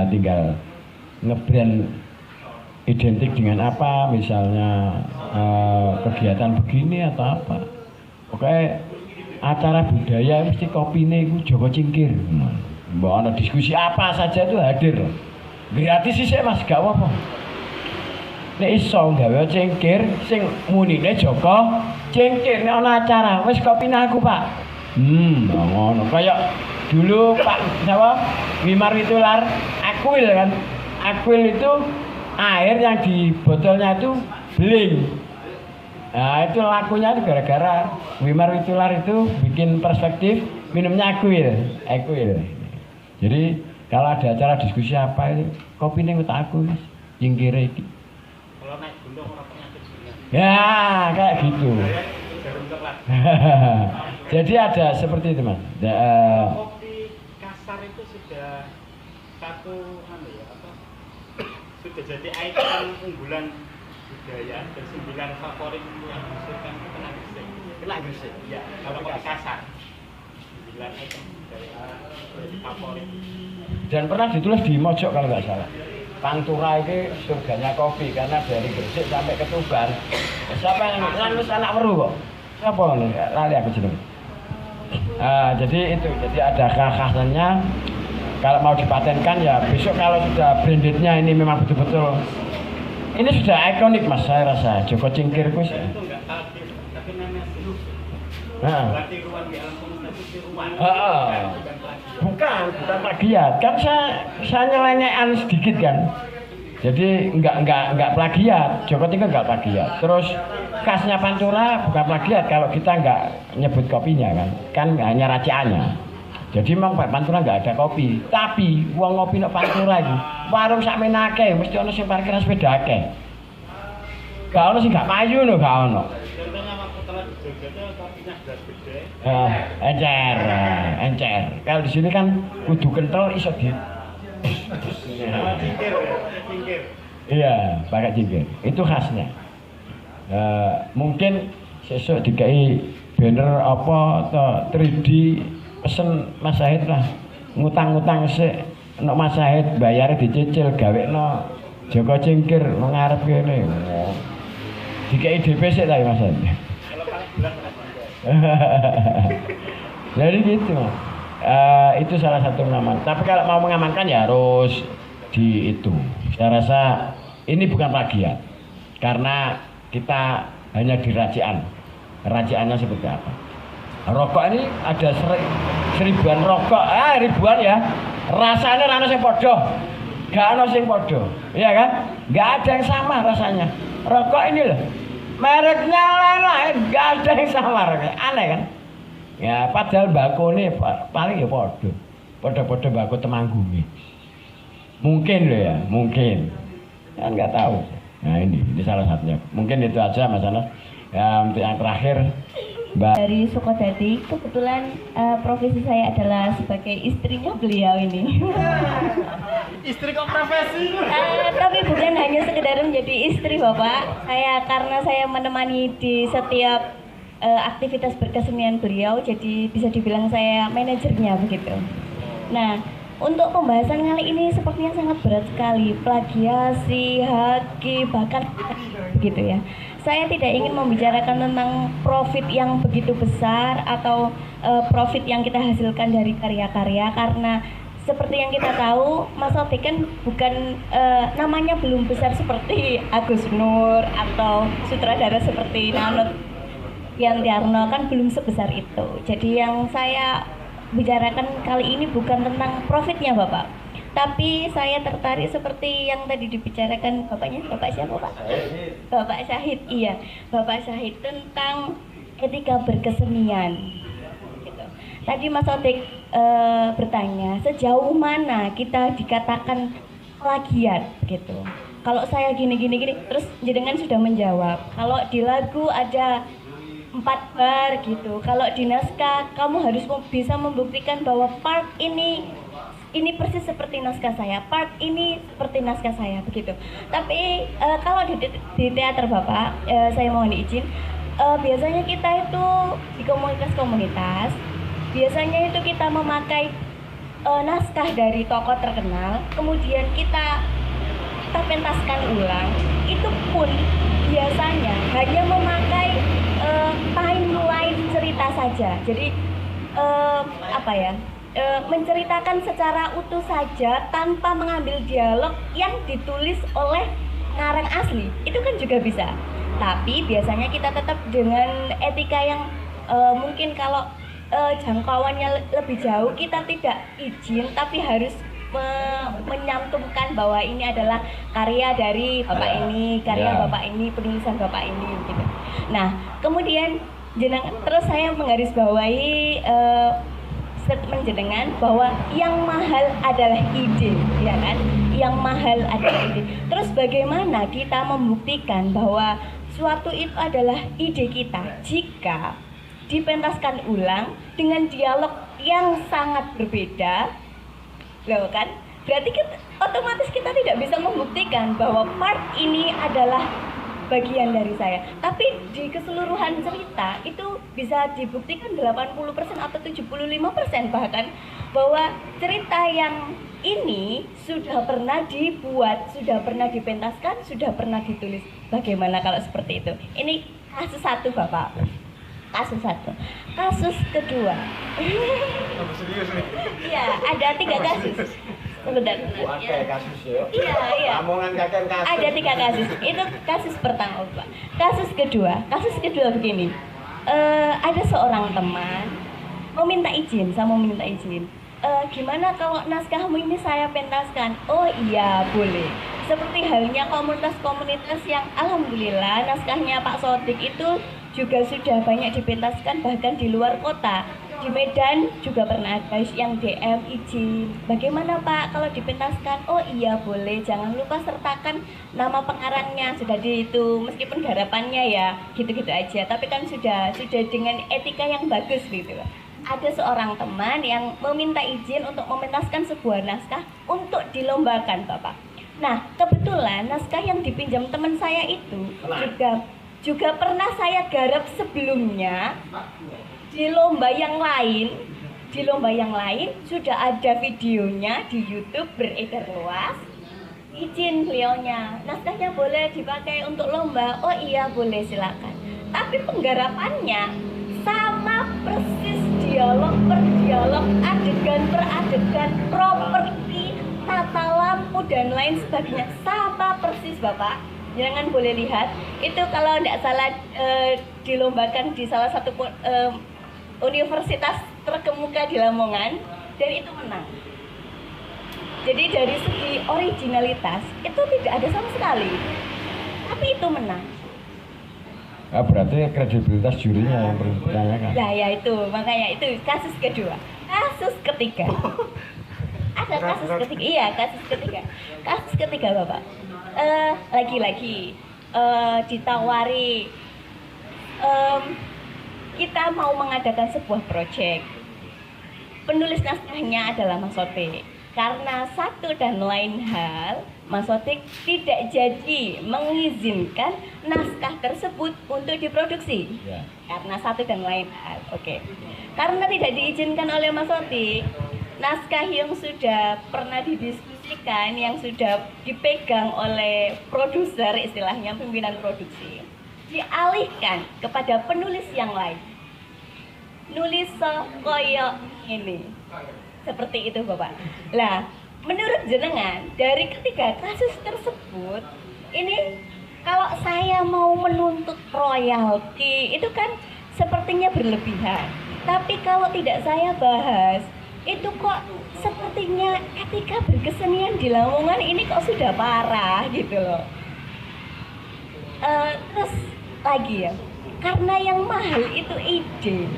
tinggal ngebrand identik dengan apa, misalnya kegiatan begini atau apa. Oke, acara budaya mesti kopine itu Joko Cingkir. Mbak ana diskusi apa saja itu hadir. Gratis sih Mas, gak apa-apa. Nek iso gawe cingkir sing munine Joko Cingkir nek ana acara wis kopine aku Pak. Ngono kaya dulu Pak siapa Wimar Witular Akwil kan. Akwil itu air yang di botolnya itu beling. Nah itu lakunya itu gara-gara Wimar Witular itu bikin perspektif minumnya Akwil. Jadi kalau ada acara diskusi apa itu kopi ini aku Cingkir iki. Kalau naik gunung orang penyakit ya kayak gitu. Jadi ada seperti itu Mas. Kopi kasar itu sudah satu sudah jadi ikon unggulan budaya dan 9 favorit yang dihasilkan kena Gresik. Ya, kalau kopi kasar 9 ikon budaya favorit. Dan pernah ditulis di Mojok kalau nggak salah. Pantura ini surganya kopi karena dari Gresik sampai ke Tuban. Siapa yang nulis anak weru kok? Siapa nih? Lali aku jeneng. Jadi itu, jadi ada khasnya. Kalau mau dipatenkan ya besok kalau sudah brandednya ini memang betul-betul ini sudah ikonik Mas saya rasa Joko Cingkir itu enggak tapi namanya bukan plagiat kan saya nyelenyekan sedikit kan jadi enggak plagiat Joko Cingkir enggak plagiat terus khasnya Pantura bukan plagiat kalau kita nggak nyebut kopinya kan hanya raciannya. Jadi memang Pantura nggak ada kopi, tapi wong ngopi nang Pantura iki warung sak menake mesti ono sing parkiran sepeda akeh. Gak ono sing gak payu lho, gak ono. Contohnya waktu telah di Jogja itu kopinya gelas gede. Encer. Kalau di sini kan kudu kental iso di. Sama cingkir ya, cingkir. Iya, pakai cingkir. Itu khasnya. Mungkin sesuk dikai banner apa atau 3D pesen Mas Syahid lah. Ngutang-ngutang sik nek Mas Syahid bayare dicicil gawekno Joko Cingkir ngarep kene. Dikai DP sik ta Mas Syahid. Kalau paling bulan Jadi gitu Mas. Itu salah satu pengaman. Tapi kalau mau mengamankan ya harus di itu. Saya rasa ini bukan plagiat karena kita hanya di racian. Raciannya seperti apa? Rokok ini ada seribuan rokok, ribuan ya. Rasanya rano sing podo, gak ono sing podo, iya kan? Gak ada yang sama rasanya. Rokok ini loh, mereknya lain-lain, gak ada yang sama. Aneh kan? Ya padahal bako ini paling ya podo bako Temanggungi. Mungkin loh ya, mungkin. Kan nggak tahu. Nah ini salah satunya. Mungkin itu aja Mas Anas. Ya untuk yang terakhir, Mbak. Dari Sukodadi, kebetulan profesi saya adalah sebagai istrinya beliau ini. istri kok profesi? Tapi bukan hanya sekedar menjadi istri Bapak. Karena saya menemani di setiap aktivitas berkesenian beliau, jadi bisa dibilang saya manajernya begitu. Nah, untuk pembahasan kali ini sepertinya sangat berat sekali, plagiasi, haki, bahkan begitu ya. Saya tidak ingin membicarakan tentang profit yang begitu besar atau profit yang kita hasilkan dari karya-karya, karena seperti yang kita tahu, Mas Sodik kan bukan namanya belum besar seperti Agus Nur atau sutradara seperti Nanut Yantiarno, kan belum sebesar itu. Jadi yang saya bicarakan kali ini bukan tentang profitnya Bapak, tapi saya tertarik seperti yang tadi dibicarakan Bapaknya, Bapak siapa Pak? Bapak Syahid, iya, Bapak Syahid tentang etika berkesenian gitu. Tadi Mas Sodik bertanya sejauh mana kita dikatakan plagiat gitu. Kalau saya gini, terus jenengan sudah menjawab kalau di lagu ada 4 bar gitu. Kalau di naskah kamu harus bisa membuktikan bahwa part ini persis seperti naskah saya, part ini seperti naskah saya begitu. Tapi kalau di teater Bapak, saya mohon izin, biasanya kita itu di komunitas, biasanya itu kita memakai naskah dari tokoh terkenal, kemudian kita pentaskan ulang. Itu pun biasanya hanya memakai timeline cerita saja. Jadi menceritakan secara utuh saja tanpa mengambil dialog yang ditulis oleh ngarang asli. Itu kan juga bisa. Tapi biasanya kita tetap dengan etika yang mungkin kalau jangkauannya lebih jauh kita tidak izin, tapi harus menyantumkan bahwa ini adalah karya dari Bapak ini, Bapak ini, penulisan Bapak ini gitu. Nah, kemudian terus saya menggarisbawahi statement jenengan bahwa yang mahal adalah ide, ya kan? Yang mahal adalah ide. Terus bagaimana kita membuktikan bahwa suatu itu adalah ide kita jika dipentaskan ulang dengan dialog yang sangat berbeda? Loh kan? Berarti otomatis kita tidak bisa membuktikan bahwa part ini adalah bagian dari saya. Tapi di keseluruhan cerita itu bisa dibuktikan 80% atau 75% bahkan bahwa cerita yang ini sudah pernah dibuat, sudah pernah dipentaskan, sudah pernah ditulis. Bagaimana kalau seperti itu? Ini kasus satu Bapak. Kasus satu. Kasus kedua. Serius nih? Iya, ada 3 kasus. Sebentar. Kasus ya. Iya. Omongan kakek kasus. Ada 3 kasus. Itu kasus pertama, Pak. Kasus kedua begini. Ada seorang teman mau minta izin. Gimana kalau naskahmu ini saya pentaskan? Oh iya, boleh. Seperti halnya komunitas-komunitas yang alhamdulillah naskahnya Pak Sodik itu juga sudah banyak dipentaskan bahkan di luar kota. Di Medan juga pernah ada yang DM izin. Bagaimana Pak kalau dipentaskan? Oh iya boleh, jangan lupa sertakan nama pengarangnya. Sudah di itu, meskipun garapannya ya gitu-gitu aja. Tapi kan sudah dengan etika yang bagus gitu. Ada seorang teman yang meminta izin untuk mementaskan sebuah naskah untuk dilombakan Bapak. Nah kebetulan naskah yang dipinjam teman saya itu juga pernah saya garap sebelumnya di lomba yang lain. Di lomba yang lain sudah ada videonya di YouTube beredar luas. Izin beliaunya, naskahnya boleh dipakai untuk lomba. Oh iya boleh, silakan. Tapi penggarapannya sama persis, dialog per dialog, adegan per adegan, properti, tata lampu dan lain sebagainya sama persis Bapak. Jangan boleh lihat itu kalau tidak salah dilombakan di salah satu universitas terkemuka di Lamongan dan itu menang. Jadi dari segi originalitas itu tidak ada sama sekali, tapi itu menang. Berarti kredibilitas jurinya yang perlu ditanyakan. Nah ya itu, makanya itu kasus kedua. Kasus ketiga. Ada kasus ketiga. Iya, kasus ketiga Bapak. Lagi-lagi ditawari kita mau mengadakan sebuah proyek. Penulis naskahnya adalah Mas Sodik. Karena satu dan lain hal, Mas Sodik tidak jadi mengizinkan naskah tersebut untuk diproduksi. Ya. Karena satu dan lain hal. Oke. Karena tidak diizinkan oleh Mas Sodik, naskah yang sudah pernah didiskusikan, yang sudah dipegang oleh produser, istilahnya pimpinan produksi, dialihkan kepada penulis yang lain. Nulis koyo ini. Seperti itu Bapak. Lah, menurut jenengan dari ketiga kasus tersebut, ini kalau saya mau menuntut royalti itu kan sepertinya berlebihan. Tapi kalau tidak saya bahas, itu kok sepertinya etika berkesenian di Lamongan ini kok sudah parah gitu loh. Terus lagi ya, karena yang mahal itu ide.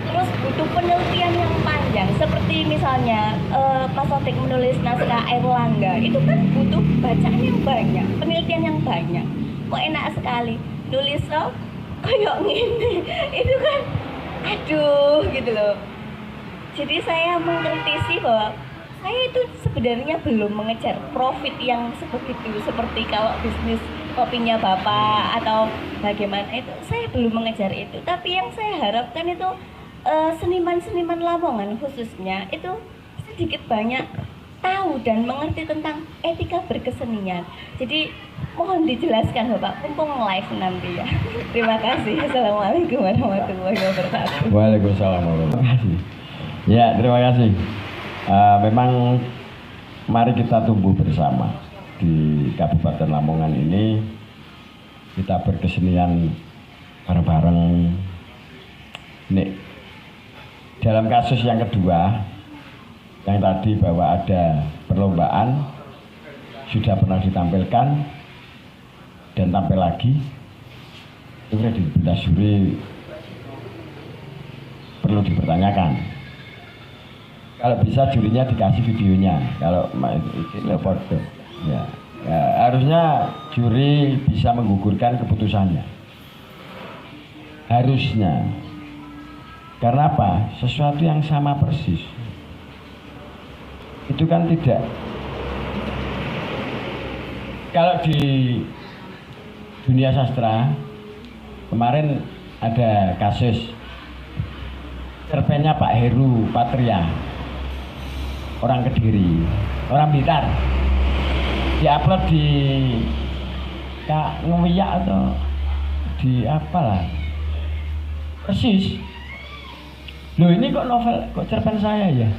Terus butuh penelitian yang panjang, seperti misalnya Pak Sodik menulis naskah Airlangga, itu kan butuh bacaan yang banyak, penelitian yang banyak. Kok enak sekali nulis kayak gini, itu kan aduh gitu loh. Jadi saya mengkritisi bahwa saya itu sebenarnya belum mengejar profit yang sebegitu, seperti kalau bisnis kopinya Bapak atau bagaimana itu, saya belum mengejar itu. Tapi yang saya harapkan itu seniman-seniman Lamongan khususnya itu sedikit banyak tahu dan mengerti tentang etika berkesenian. Jadi mohon dijelaskan Bapak, mumpung live nanti ya. Terima kasih. Assalamualaikum warahmatullahi wabarakatuh. Waalaikumsalam warahmatullahi wabarakatuh. Ya, terima kasih. Memang mari kita tumbuh bersama di Kabupaten Lamongan ini. Kita berkesenian bareng-bareng. Nih, dalam kasus yang kedua, yang tadi bahwa ada perlombaan sudah pernah ditampilkan dan tampil lagi, itu kredibilitas juri perlu dipertanyakan. Kalau bisa jurinya dikasih videonya, kalau foto, ya, harusnya juri bisa menggugurkan keputusannya. Harusnya. Karena apa? Sesuatu yang sama persis. Itu kan tidak. Kalau di dunia sastra, kemarin ada kasus cerpennya Pak Heru Patria, orang Kediri, orang Blitar, diupload di Kak Ngewiyak atau di apalah, persis. Loh ini kok novel, kok cerpen saya ya?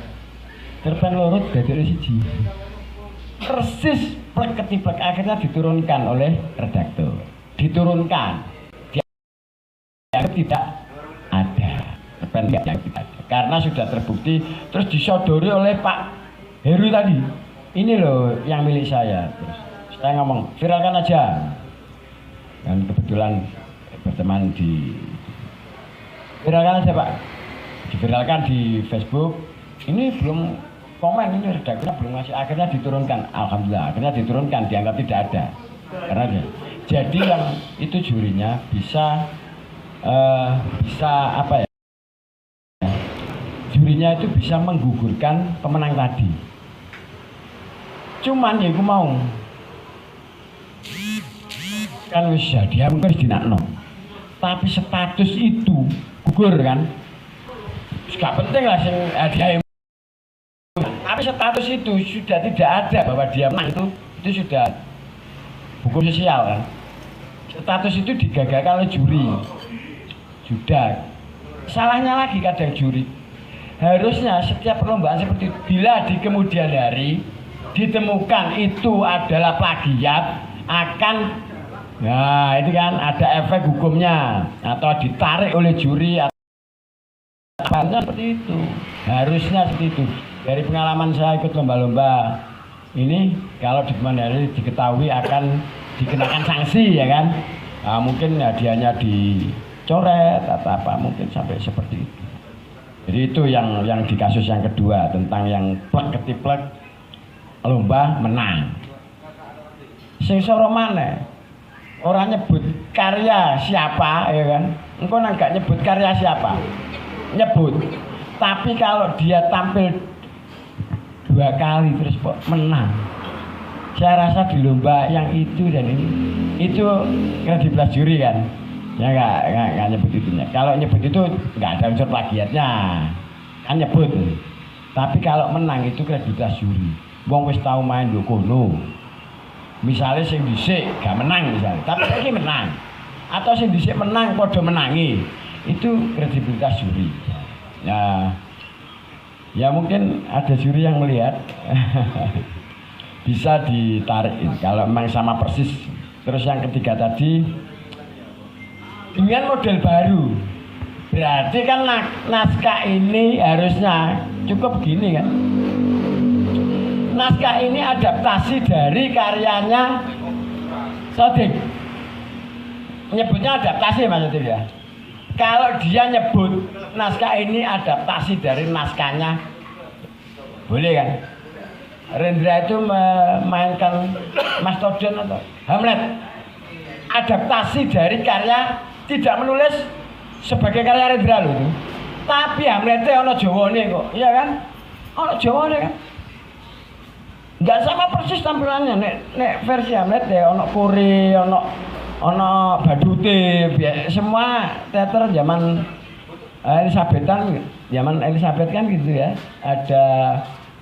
Cerpen lorot dari siji. Persis plek ketiplek, akhirnya diturunkan oleh redaktur. Diturunkan. Dia tidak ada. Cerpen yang tidak ada. Karena sudah terbukti, terus disodori oleh Pak Heru tadi. ini loh yang milik saya. Terus saya ngomong, viralkan aja. Dan kebetulan berteman di viralkan aja Pak, diviralkan di Facebook. Ini belum komen, ini redakturnya belum ngasih, akhirnya diturunkan. Alhamdulillah, akhirnya diturunkan, dianggap tidak ada. Karena jadi yang itu jurinya bisa apa ya? Jurinya itu bisa menggugurkan pemenang tadi. Cuman ya aku mau kan wis dia mungkin dinakno. Tapi status itu gugur kan. Gak penting lah sing hadiah. Tapi status itu sudah tidak ada bahwa dia menang itu sudah hukum sosial kan. Status itu digagalkan oleh juri. Sudah. Salahnya lagi kadang juri. Harusnya setiap perlombaan seperti itu, bila di kemudian hari ditemukan itu adalah plagiat, akan nah itu kan ada efek hukumnya atau ditarik oleh juri atau harusnya seperti itu. Harusnya seperti itu. Dari pengalaman saya ikut lomba-lomba ini, kalau di kemudian hari diketahui akan dikenakan sanksi ya kan. Nah, mungkin hadiahnya dicoret atau apa, mungkin sampai seperti itu. Jadi itu yang di kasus yang kedua tentang yang plek ketiplek lomba menang. Sing soro maneh ora nyebut karya siapa ya kan. Engko nang gak nyebut karya siapa. Nyebut. Tapi kalau dia tampil 2 kali terus kok menang. Saya rasa di lomba yang itu dan ini itu kredibilitas juri kan. Ya nggak nyebut itunya. Kalau nyebut itu nggak ada unsur plagiatnya, kan nyebut. Tapi kalau menang itu kredibilitas juri. Wong wis tau main lho kono. Misalnya sing dhisik gak menang misalnya, tapi saiki menang. Atau sing dhisik menang padha menangi. Itu kredibilitas juri. Ya mungkin ada juri yang melihat bisa ditarik kalau memang sama persis. Terus yang ketiga tadi dengan model baru, berarti kan naskah ini harusnya cukup gini kan. Naskah ini adaptasi dari karyanya Sodik. Nyebutnya adaptasi maksudnya ya. Kalau dia nyebut naskah ini adaptasi dari naskahnya, boleh kan? Rendra itu memainkan Mastodon atau Hamlet, adaptasi dari karya, tidak menulis sebagai karya Rendra loh itu. Tapi Hamletnya ono Jawane kok, iya kan? Ono Jawane kan? Enggak sama persis tampilannya. Nek versi Hamlet ya ono Kore, ono Badute, semua teater zaman Elizabethan, zaman Elizabeth kan gitu ya. Ada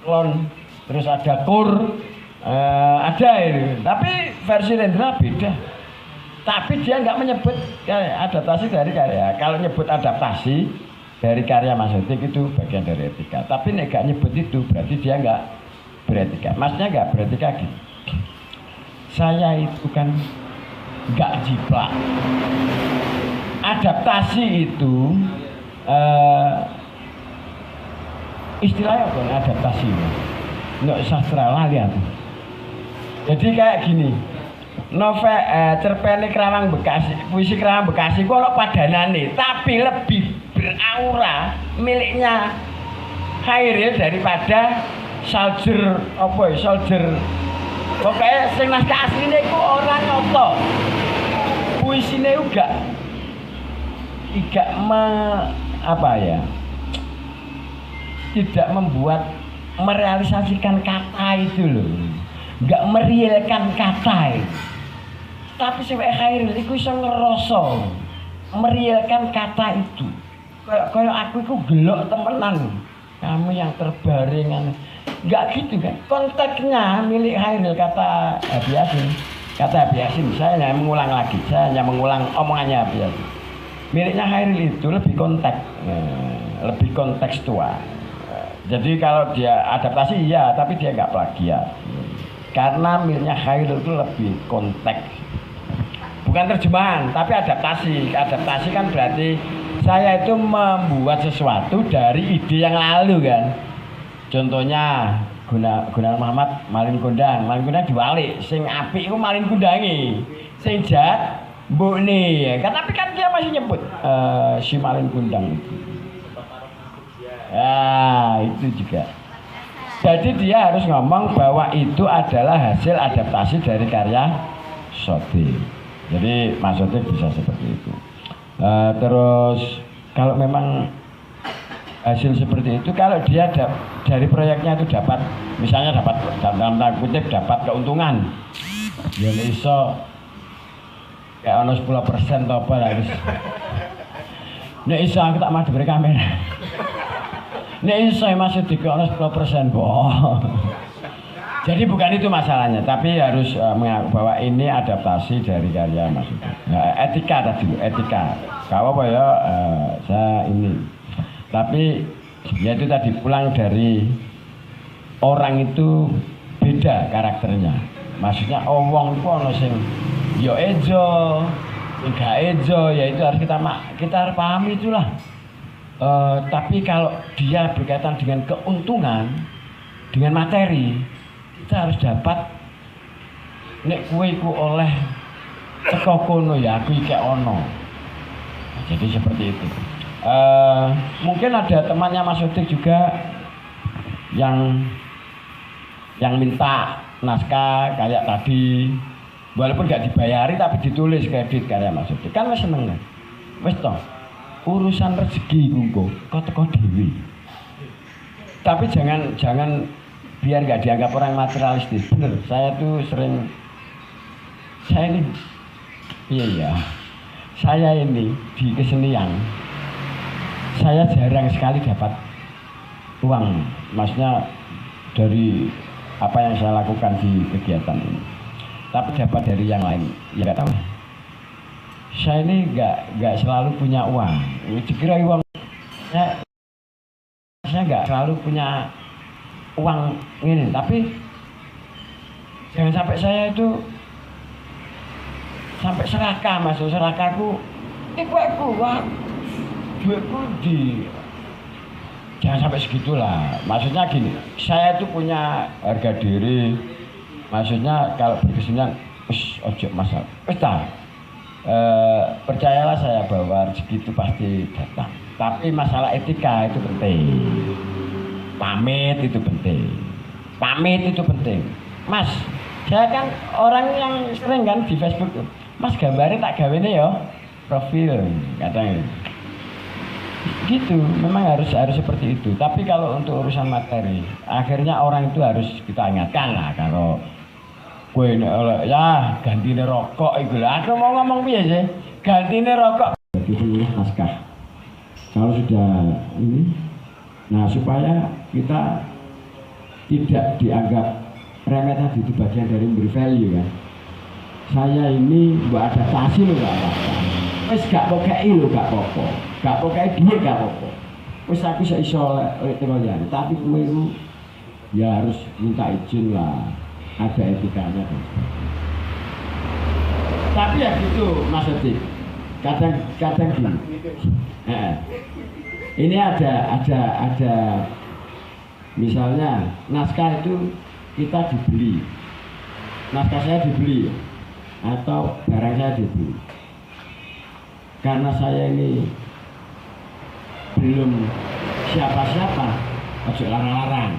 klon, terus ada kur, ada itu. Tapi versi Rendra beda. Tapi dia nggak menyebut adaptasi dari karya. Kalau nyebut adaptasi dari karya Mas Sodik itu bagian dari etika. Tapi nek nggak nyebut itu berarti dia nggak beretika. Maksudnya nggak beretika gitu. Saya itu kan nggak jiplak. Adaptasi itu istilahnya apa? Adaptasi. Nggak sastra lali aku. Jadi kayak gini. Novel cerpene Kerawang Bekasi, puisi Kerawang Bekasi ku ono padanane, tapi lebih beraura miliknya Khairil daripada Soldier apa ya, Soldier. Pokoknya sing naskah asline iku ora nyoto. Puisine uga apa ya? Tidak membuat merealisasikan kata itu loh. Enggak merealkan kata itu. Tapi si Khairil iku iso ngeroso merealkan kata itu. Kayak aku iku gelok temenan. Kamu yang terbaring. Enggak gitu kan. Konteksnya milik Khairil kata Abiyasin. Kata Abiyasin, saya hanya mengulang lagi. Saya hanya mengulang omongannya Abiyasin. Miliknya Khairil itu lebih konteks, lebih kontekstual. Jadi kalau dia adaptasi iya, tapi dia enggak plagiat. Karena miliknya Khairil itu lebih konteks. Bukan terjemahan, tapi adaptasi. Adaptasi kan berarti saya itu membuat sesuatu dari ide yang lalu kan. Contohnya Gunawan Muhammad malin kondang diwalik, sing apik iku malin kundangi, sing jahat mbokne. Kan tapi kan dia masih nyebut si malin kondang itu. Ya, itu juga. Jadi dia harus ngomong bahwa itu adalah hasil adaptasi dari karya Sodik. Jadi Mas Sodik bisa seperti itu. Terus kalau memang hasil seperti itu, kalau dia dari proyeknya itu dapat, misalnya dapat dalam tanda kutip dapat keuntungan, ya iso kayak ono 10% atau apa lah guys. Nek iso aku tak mau diberi kamera. Nek iso masih dikono 10% boh. Jadi bukan itu masalahnya, tapi harus mengaku bahwa ini adaptasi dari karya Mas Sodik. Etika tadi, etika. Kalau apa ya saya ini. Tapi ya itu tadi pulang dari orang itu beda karakternya. Maksudnya wong itu ono sing yo ejo, sing gak ejo, ya itu harus kita harus pahami itulah. Tapi kalau dia berkaitan dengan keuntungan, dengan materi, kita harus dapat nek kue ku oleh teko kono ya aku iki ono. Nah, jadi seperti itu. Mungkin ada temannya Mas Sodik juga yang minta naskah kayak tadi, walaupun gak dibayari tapi ditulis kredit karya Mas Sodik. Kan wis seneng kan? Wis toh. Urusan rezeki kungko kok teko dhewe. Tapi jangan biar nggak dianggap orang materialistis. Bener, saya tuh sering saya ini di kesenian saya jarang sekali dapat uang, maksudnya dari apa yang saya lakukan di kegiatan ini. Tapi dapat dari yang lain, ya nggak tahu. Saya ini nggak selalu punya uang. Dikira uang saya nggak selalu punya uang ini, tapi jangan sampai saya itu sampai serakah, masuk serakahku, aku uang, duitku di, jangan sampai segitulah. Maksudnya gini, saya itu punya harga diri. Maksudnya kalau berkesenian, ojo masalah, percayalah saya bahwa rezeki itu pasti datang. Tapi masalah etika itu penting. Pamit itu penting. Pamit itu penting. Mas, saya kan orang yang sering kan di Facebook tuh. Mas gambarnya tak gawe nih ya profil katanya. Gitu, memang harus seperti itu. Tapi kalau untuk urusan materi, akhirnya orang itu harus kita ingatkan lah kalau gue ya gantine rokok itu lah. Aku mau ngomong piye sih? Gantine rokok. Jadi penulis naskah. Kalau sudah ini, nah supaya kita tidak dianggap remeh tadi, itu bagian dari memberi value kan. Saya ini buat adaptasi loh gak apa-apa. Wes gak pokei loh gak apa-apa. Gak pokei duit gak apa-apa. Wes aku iso tekoyan, tapi kowe itu ya harus minta izin lah. Ada etikanya kan. Tapi ya gitu Mas Sodik. Kadang gini. Ini ada misalnya naskah itu kita dibeli. Naskah saya dibeli atau barang saya dibeli. Karena saya ini belum siapa-siapa, ojo larang-larang.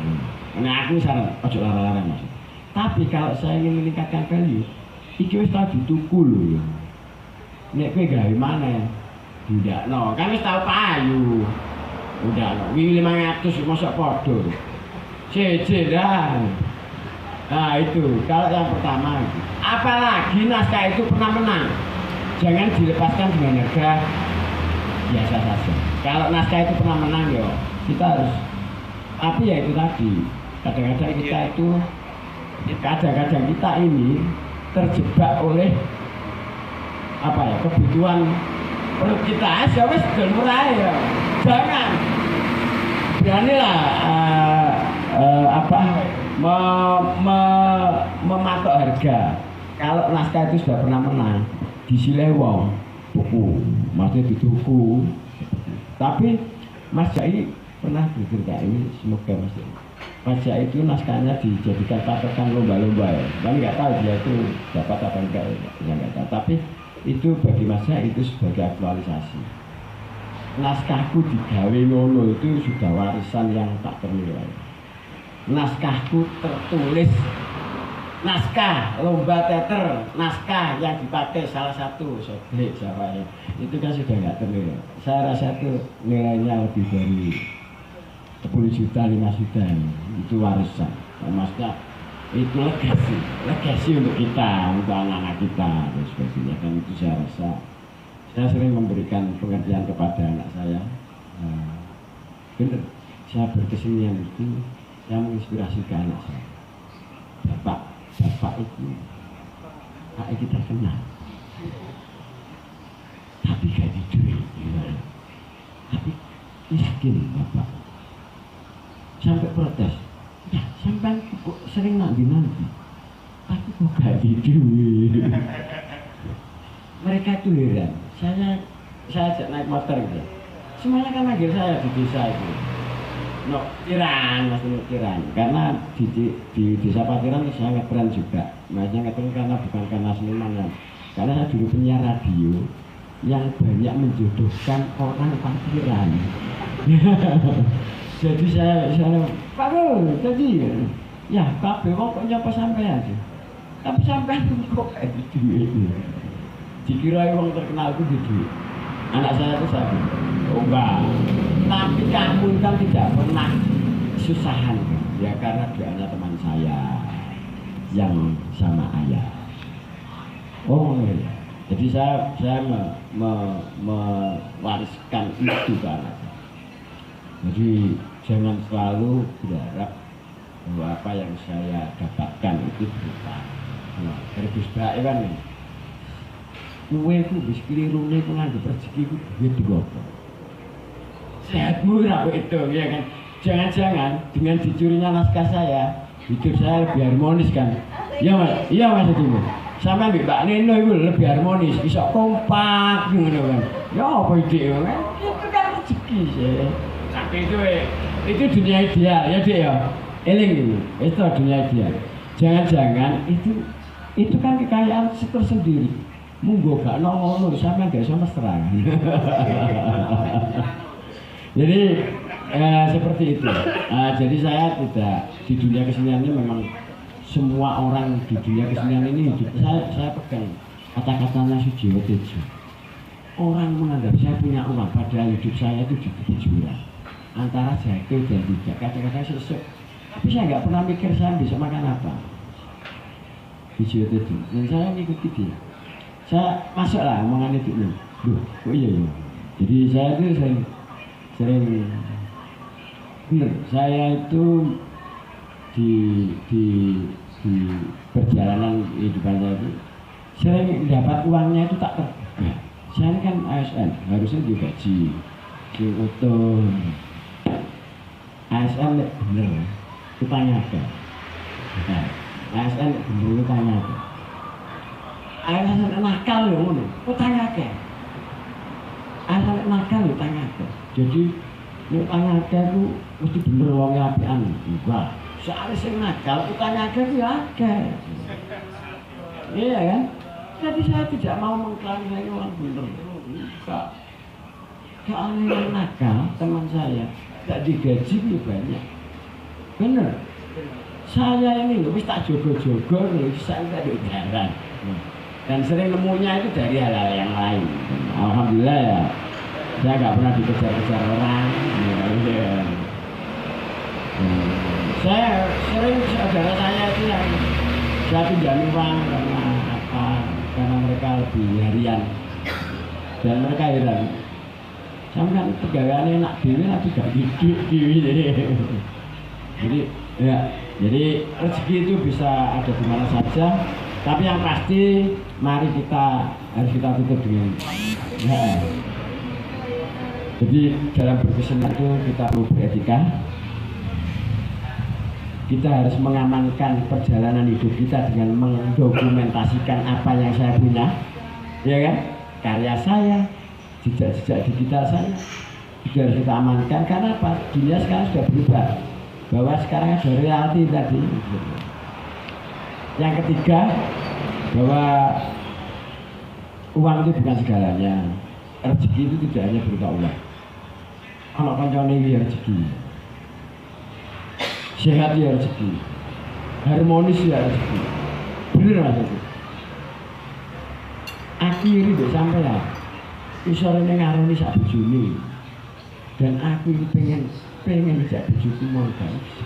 Nah aku saran ojo larang-larang Mas. Tapi kalau saya ingin meningkatkan value, iki wis tau dituku lho. Nek kowe gawe maneh, ndakno. Kan wis tau payu. Udah, wingi 500 mosok padha. Jeje dah. Nah itu, kalau yang pertama. Apalagi naskah itu pernah menang. Jangan dilepaskan dengan harga biasa saja. Kalau naskah itu pernah menang ya, kita harus. Tapi ya itu tadi, kadang-kadang kita ini terjebak oleh apa ya, kebutuhan perut kita aja wes dan murah ya. Jangan beranilah mematok harga. Kalau naskah itu sudah pernah menang, disileh wong tuku, maksudnya dituku. Tapi Mas Jai pernah bercerita ini, semoga Mas Jai pajak itu naskahnya dijadikan patokan lomba-lomba ya. Kami nggak tahu dia itu dapat apa enggak, ya nggak tahu. Tapi itu bagi masa itu sebagai aktualisasi. Naskahku digawe ngono itu sudah warisan yang tak ternilai. Naskahku tertulis, naskah lomba teater, naskah yang dipakai salah satu subjek siapa ya, itu kan sudah nggak ternilai. Saya rasa itu nilainya lebih dari 10 juta, 5 juta itu warisan. Maksudnya itu legasi untuk kita, untuk anak-anak kita dan sebagainya. Dan itu saya rasa saya sering memberikan pengertian kepada anak saya. Benar, saya berkesenian itu saya menginspirasi ke anak saya. Bapak itu kita kenal, tapi gak di duit, tapi miskin bapak. Sampai protes, ya sampai kok sering nanti, tapi kok gak di duit. Mereka itu heran. Saya ajak naik motor gitu. Semuanya kan manggil saya di desa itu. No, Tiran, Mas Tiran. Karena di desa Patiran saya ngetren juga. Maksudnya ngetren karena bukan karena seniman ya. Karena saya dulu penyiar radio yang banyak menjodohkan orang Patiran. Jadi saya Pak Bro, jadi ya Pak Bro kok nyapa sampean sih. Tapi sampean kok gitu. Dikira orang terkenal itu di duit. Anak saya itu saya oh enggak. Tapi kamu kan tidak pernah susahan ya, karena doanya teman saya yang sama ayah. Oh iya. Jadi saya mewariskan itu ke anak saya. Jadi jangan selalu berharap bahwa apa yang saya dapatkan itu berupa terus baik kan. Kue ku wis klirune ku nganggo rezeki ku duit digopo. Sehatmu rapi itu ya kan. Jangan-jangan dengan dicurinya naskah saya, hidup saya lebih harmonis kan. Iya Mas, iya Mas itu. Sama Mbak Nino itu lebih harmonis, bisa kompak ngono kan. Ya apa ide kan? Itu kan rezeki sih. Tapi itu dunia ideal ya Dek ya. Eling itu. Itu dunia ideal. Jangan-jangan itu kan kekayaan tersendiri. Munggo gak ngono sampean gak iso mesra. Jadi seperti itu. Jadi saya tidak di dunia kesenian ini memang semua orang di dunia kesenian ini hidup. Saya pegang kata-katanya Sujiwo Tejo. Orang menganggap saya punya uang padahal hidup saya itu di jurang antara jatuh dan tidak. Kata-kata sesek. Tapi saya nggak pernah mikir saya bisa makan apa. Sujiwo Tejo. Dan saya ngikuti dia. Saya masuk lah omongan itu nih. Duh, oh iya ya. Jadi saya itu sering bener. Saya itu di perjalanan kehidupan saya itu sering dapat uangnya itu tak terduga. Saya ini kan ASN, harusnya digaji, diutuh. ASN bener, itu tanya apa? ASN bener itu tanya apa? ASN nakal ya ngono, kok tanya ke? ASN nakal ya tanya ke. Jadi nek tanya ke itu mesti bener wongnya apian. Enggak. Soalnya sing nakal tanya ke ya akeh. Iya kan? Jadi saya tidak mau mengklaim saya orang bener. Enggak. Soalnya yang nakal teman saya tak digaji lebih banyak. Bener. Saya ini loh, tak jogo-jogo loh, saya tak digaran. Dan sering nemunya itu dari hal-hal yang lain. Alhamdulillah ya, saya nggak pernah dikejar-kejar orang. Saya sering saudara saya itu yang saya pinjam uang karena apa? Karena mereka lebih harian dan mereka heran. Sampai pegawainya enak dewi, tapi gak hidup dewi. Jadi rezeki itu bisa ada di mana saja. Tapi yang pasti, mari harus kita tutup dengan ya. Jadi dalam berkesenian itu kita perlu beretika. Kita harus mengamankan perjalanan hidup kita dengan mendokumentasikan apa yang saya punya, ya kan? Karya saya, jejak-jejak digital saya, juga harus kita amankan. Karena apa? Dunia sekarang sudah berubah. bahwa sekarang ada reality tadi. Yang ketiga, bahwa uang itu bukan segalanya. Rezeki itu tidak hanya berupa uang. Kalau kancane ya rezeki, sehat ya rezeki, harmonis ya rezeki. Bener maksudnya. Akhirnya deh sampai ya, isorene ngaroni sak bojone. Dan aku ini pengen jadi bojoku mau guys.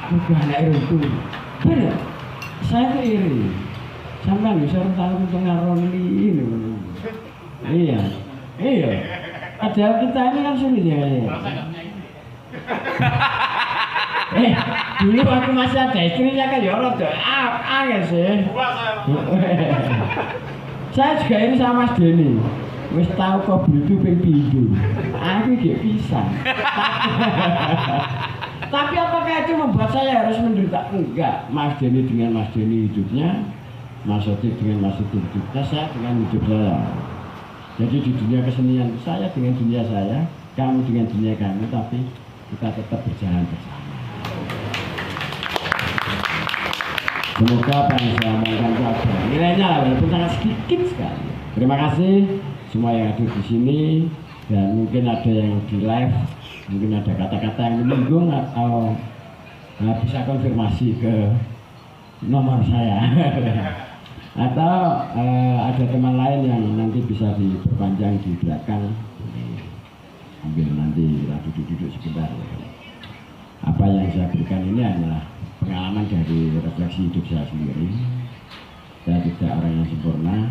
Bukan anak itu. Bener. Saya tuh iri. Sampai bisa tahu untuk ngaroni ini. Iya. Padahal kita ini kan sulit ya. Dulu aku masih ada istrinya kan ya rada angel sih. Saya juga ini sama Mas Denny. Wis tahu kok itu ping pindho. Aku iki pisang. Tapi apakah itu membuat saya harus menderita? Enggak. Mas Denny dengan Mas Denny hidupnya, Mas Sotik dengan Mas Sotik hidupnya, saya dengan hidup saya. Jadi di dunia kesenian saya dengan dunia saya, kamu dengan dunia kamu, tapi kita tetap berjalan bersama. Semoga apa yang saya omongkan itu ada nilainya, walaupun sangat sedikit sekali. Terima kasih semua yang hadir di sini, dan mungkin ada yang di live, mungkin ada kata-kata yang menyinggung atau bisa konfirmasi ke nomor saya. Atau ada teman lain yang nanti bisa diperpanjang di belakang, ambil nanti duduk-duduk sebentar. Apa yang saya berikan ini adalah pengalaman dari refleksi hidup saya sendiri. Saya tidak orang yang sempurna.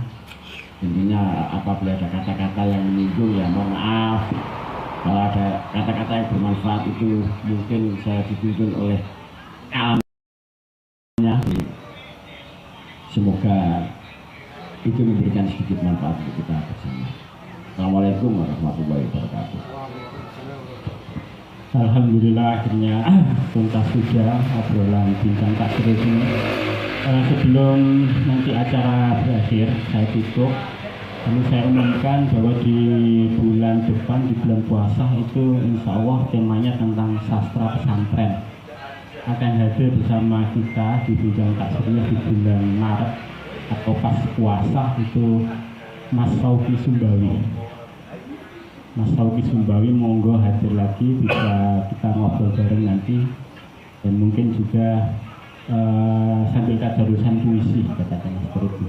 Intinya apabila ada kata-kata yang menyinggung ya mohon maaf. Kalau ada kata-kata yang bermanfaat itu mungkin saya dituntun oleh alamnya. Semoga itu memberikan sedikit manfaat untuk kita bersama. Assalamualaikum warahmatullahi wabarakatuh. Alhamdulillah akhirnya tuntas sudah obrolan bincang takdir ini. Sebelum nanti acara berakhir, saya tutup. Lalu saya umumkan bahwa di bulan depan, di bulan puasa itu insya Allah temanya tentang sastra pesantren. Akan hadir bersama kita di bincang takdirnya di bulan Maret atau pas puasa itu Mas Sauki Sumbawi. Mas Sauki Sumbawi monggo hadir lagi, bisa kita ngobrol bareng nanti, dan mungkin juga sambil tadarusan puisi katakan seperti itu.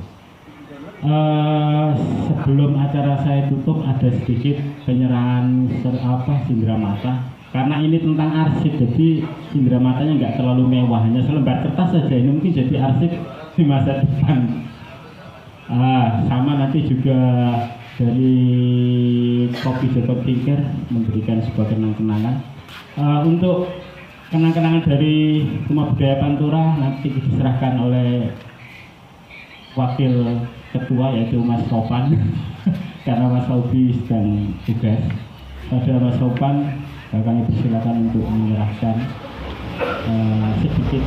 Sebelum acara saya tutup ada sedikit penyerahan cindera mata, karena ini tentang arsip, jadi cindera matanya nggak terlalu mewah, hanya selembar kertas saja. Ini mungkin jadi arsip di masa depan. Sama nanti juga dari Kopi Joko Tingkir memberikan sebuah kenang-kenangan. Untuk kenang-kenangan dari Rumah Budaya Pantura nanti diserahkan oleh wakil ketua yaitu Mas Sopan karena Mas Sobi sedang tugas. Pada Mas Sopan kami persilakan untuk menyerahkan sedikit